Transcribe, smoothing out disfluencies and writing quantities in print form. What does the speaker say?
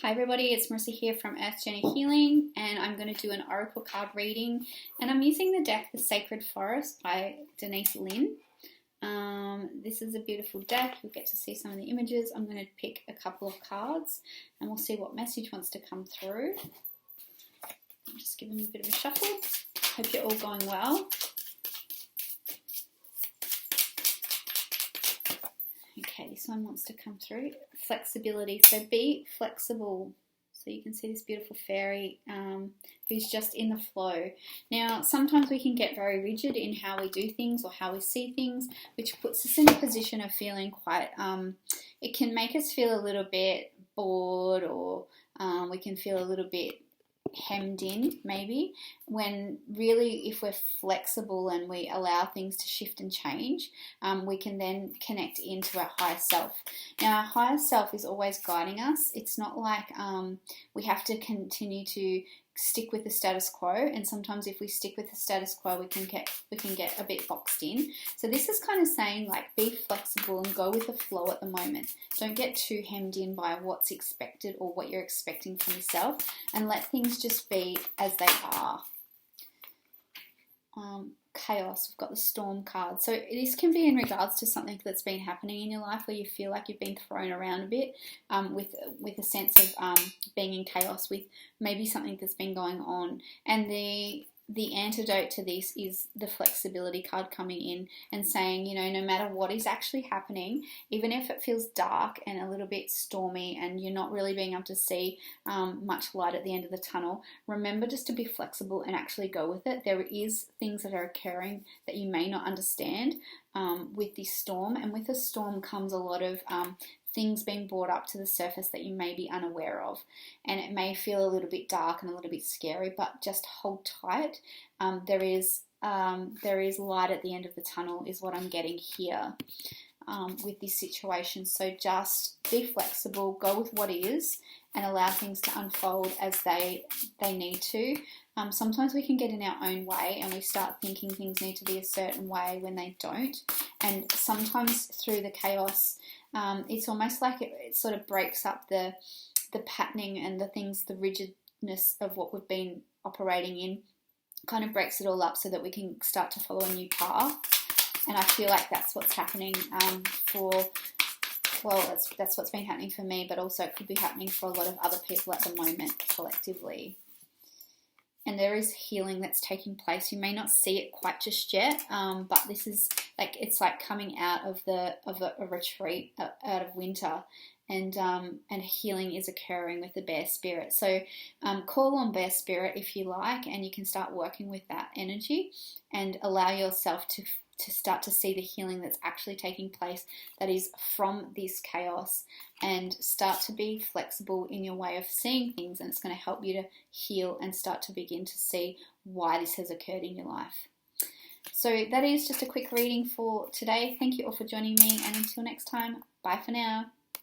Hi everybody, it's Marissa here from Earth Journey Healing, and I'm going to do an oracle card reading, and I'm using the deck The Sacred Forest by Denise Lynn. This is a beautiful deck. You'll get to see some of the images. I'm going to pick a couple of cards and we'll see what message wants to come through. I'm just giving you a bit of a shuffle. Hope you're all going well. Okay, this one wants to come through. Flexibility. So be flexible. So you can see this beautiful fairy who's just in the flow. Now, sometimes we can get very rigid in how we do things or how we see things, which puts us in a position of feeling quite, it can make us feel a little bit bored, or we can feel a little bit hemmed in maybe, when really if we're flexible and we allow things to shift and change, we can then connect into our higher self. Now, our higher self is always guiding us. It's not like we have to continue to stick with the status quo, and sometimes if we stick with the status quo we can get a bit boxed in. So this is kind of saying, like, be flexible and go with the flow at the moment. Don't get too hemmed in by what's expected or what you're expecting from yourself, and let things just be as they are. Chaos, we've got the Storm card. So this can be in regards to something that's been happening in your life where you feel like you've been thrown around a bit, with a sense of being in chaos, with maybe something that's been going on. And the antidote to this is the flexibility card coming in and saying, you know, no matter what is actually happening, even if it feels dark and a little bit stormy and you're not really being able to see much light at the end of the tunnel, remember just to be flexible and actually go with it. There is things that are occurring that you may not understand with this storm, and with a storm comes a lot of things being brought up to the surface that you may be unaware of, and it may feel a little bit dark and a little bit scary, but just hold tight. There is light at the end of the tunnel is what I'm getting here with this situation. So just be flexible, go with what is, and allow things to unfold as they need to. Sometimes we can get in our own way and we start thinking things need to be a certain way when they don't, and sometimes through the chaos, it's almost like it sort of breaks up the patterning and the things, the rigidness of what we've been operating in, kind of breaks it all up so that we can start to follow a new path. And I feel like that's what's happening that's what's been happening for me, but also it could be happening for a lot of other people at the moment collectively. And there is healing that's taking place. You may not see it quite just yet, but this is like, it's like coming out of a retreat, out of winter, and healing is occurring with the bear spirit. So call on bear spirit if you like, and you can start working with that energy and allow yourself to start to see the healing that's actually taking place that is from this chaos, and start to be flexible in your way of seeing things, and it's going to help you to heal and start to begin to see why this has occurred in your life. So that is just a quick reading for today. Thank you all for joining me, and until next time, bye for now.